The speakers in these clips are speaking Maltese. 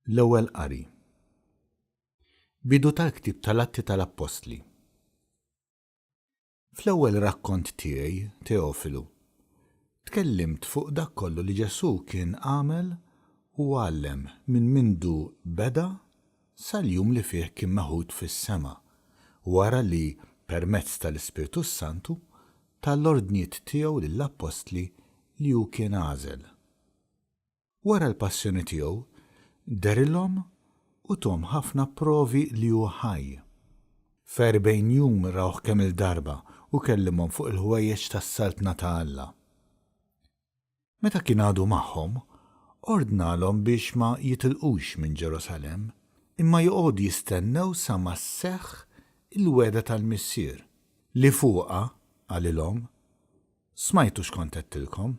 L-ewwel qari. Bidu tal-ktieb tal-Atti tal-Apostli. Fl-ewwel rakkont tiegħi, Teofilu, tkellimt fuq dak kollu li Ġesu kien għamel u għallem minn mindu beda sal-jum li fih kien meħud fis-sema, wara li permezz tal-Ispiritu Santu tal-ordnijiet tiegħu lill-Apostli li hu kien għażel. Wara l-passjoni tiegħu derilhom u tom ħafna provi li hu ħaj. F'40 jum rawh kemm il-darba u kellimhom fuq il-ħwejjeġ tas-saltna ta' Alla. Meta kien għadu magħhom, ordnalhom biex ma jitilqux minn Ġerusalemm, imma joqogħdu jistennew sa ma sseħħ il-wegħda tal-Missier li fuqha għalilhom smajtu x'kont qedtilkom.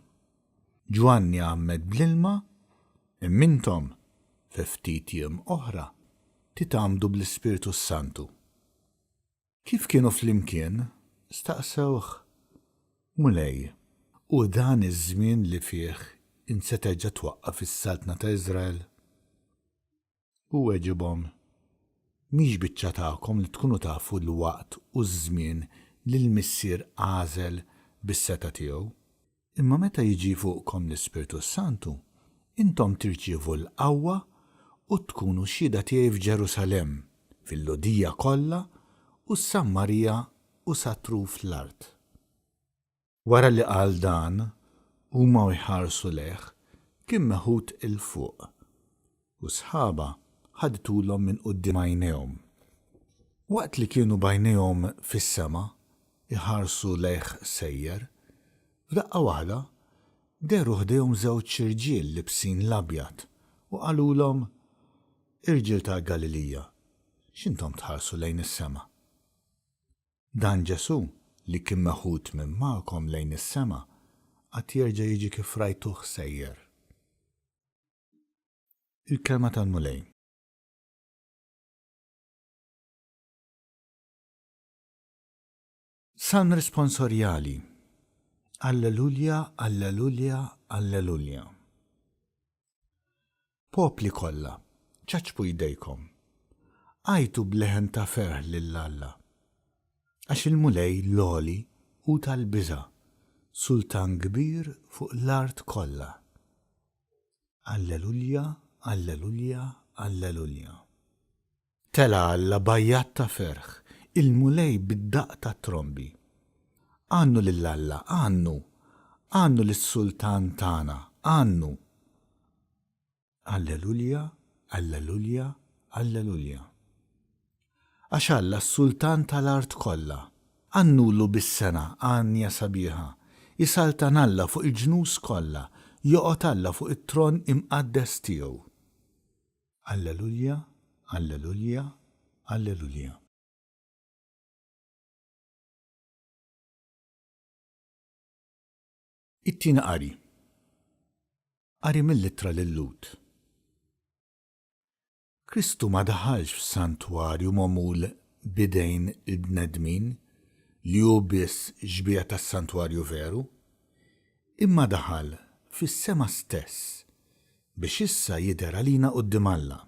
Ġwanni għammed bl-ilma, immintom fi ftit jiem oħra titgħamdu bl-Ispiritu Santu. Kif kienu flimkien, staqsewh mulej, u dan iż-żmien li fih inseteġġa twaqqaf is-saltna ta' Iżrael. U weġibhom, mhix biċċa tagħkom li tkunu tafu l-waqt u ż-żmien li l-Missier għażel bis-seta tiegħu, imma meta jiġi fuqkom l-Ispiritu Santu, intom tirċievu l-qawwa u tkunu xhieda tiegħi f'Ġerusalemm, fil-Lodija kollha u s-Sammarija u satru fl-art. Wara li qal dan, huma jħarsu lejh kien meħud il-fuq u sħaba ħadtulhom minn quddiem għajnejhom. Waqt li kienu bajnejhom fis-sema iħarsu lejh sejjer, f'daqqa waħda deru ħdejhom żewġ irġiel libsin l-abjad u qalulhom: Irġiel ta' Galilija, x'intom tħarsu lejn is-sema? Dan Ġesu li kien meħud minn magħkom lejn is-sema qatt jerġa' jiġi kif rajtuh sejjer. Il-kelma tal-mulej. Salm responsorjali. Alleluja, alleluja, alleluja. Popli kollha, ċaċpu jdejkom, għajtu bleħen ta' ferħ lill-Alla, għax il-mulej l-għoli u tal-biża' sultan kbir fuq l-art kollha. Alleluja, alleluja, alleluja. Tela Alla bajjat ta' ferħ, il-mulej bid-daqq ta' trombi. Għannu lill-Alla, għannu lis-sultan tagħna, għannu. Alleluja, alleluja, alleluja. Għax Alla s-sultan tal-art kollha, għannulu bis-sena għanja sabiħa, jisaltan Alla fuq il-ġnus kollha, joqgħod Alla fuq it-tron imqaddes tiegħu. Alleluja, alleluja, alleluja. It-tieni qari. Qari mill-Ittra lil-Lut. Kristu ma daħalx f'santwarju magħmul bidejn il-bnedmin li hu biss ġbija tas-santwarju veru, imma daħal fis-sema stess biex issa jidher għalina quddiem Alla.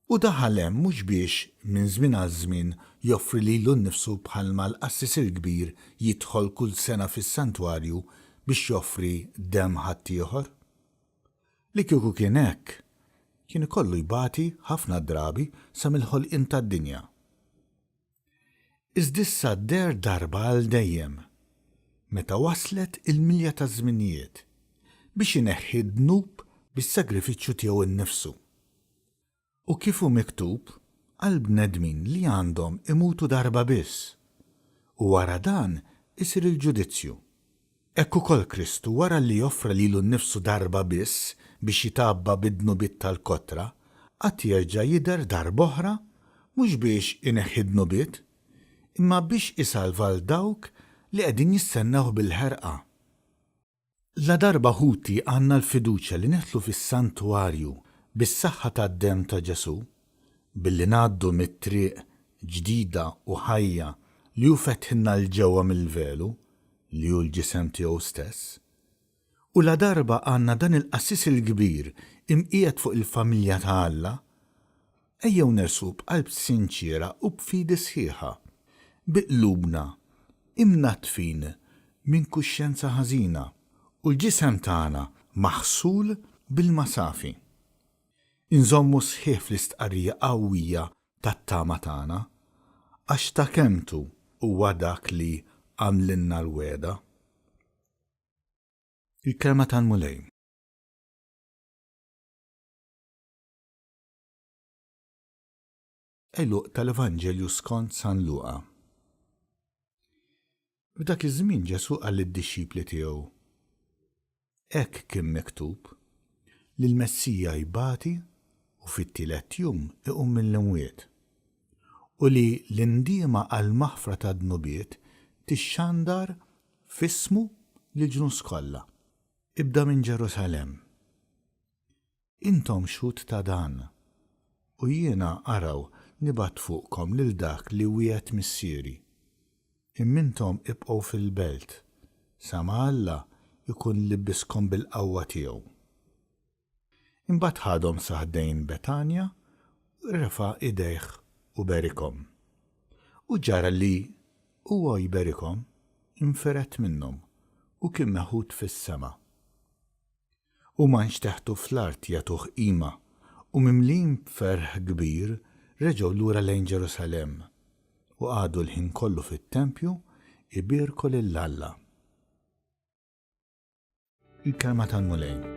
U daħal hemm mhux biex minn żmien għal żmien joffri lilu nnifsu bħalma l-qassis il-kbir jidħol kull sena fis-santwarju biex joffri demm ħaddieħor. Li kieku kien hekk, kien ikollu jbati ħafna drabi sa mill-ħolqien tad-dinja. Iżdissa der darba għal dejjem, meta waslet il-milja ta' żminijiet biex ineħħi d-dnub bis-sagrifiċċju tiegħu innifsu. U kif hu miktub għal bnedmin li għandhom imutu darba biss, u wara dan isir il-ġudizzju. Hekk ukoll Kristu wara li joffra lilu nnifsu darba biss biex jitabba bid-dnubiet tal-kotra, qatt jerġa' jidher darb'oħra mhux biex ineħħi d-dnubiet, imma biex isalva l dawk li qegħdin jistennew bil-ħerqa. La darba ħuti għandna l-fiduċja li neħtlu fis-santwarju bis-saħħa tad-demm ta' Ġesu, billi ngħaddu mit-triq ġdida u ħajja li hu fetħilna l-ġewwa mill-velu li hu l-ġisem tiegħu stess. U la darba għandna dan il-qassis il-kbir imqiegħed fuq il-familja ta' Alla, ejjew nersu b'qalb sinċira u b'fidi sħiħa, biqlubna imnatfin minn kuxjenza ħażina u l-ġisem tagħna maħsul bil-masafi. Inżommu sħiħ fl-istqarrija qawwija tat-tama tagħna għax ta' kemtu huwa dak li għamlinna l-weda. Il-kelma tal-Mulej. Eluq tal-Evanġelju skont San Luqa. F'dak iż-żmien Ġesu qal lid-dixxipli tiegħu: hekk kien miktub li l-Messija jbati u fit-tielet jum iqum mill-imwiet u li l-indiema għall-maħfra ta' dnubiet tixxandar f'ismu lill-ġnus kollha. Ibda minn Ġerusalemm. Intom xhud ta' dan u jiena araw nibgħat fuqkom lil dak li wiegħed missieri. Immintom ibqgħu fil-belt sa ma Alla ikun libbiskom bil-qawwa tiegħu. Imbagħad ħadhom sa ħdejn Betanja u refa' idejh u berikom. U ġara li huwa jberikom inferet minnhom u kien meħud fis-sema. U ma nxteħtu fl-art jagħtuh qima u mimlin b'ferħ kbir reġgħu lura lejn Ġerusalemm u għadu l-ħin kollu fit-tempju ibierku lil Alla. Il-kelma tal-Mulej.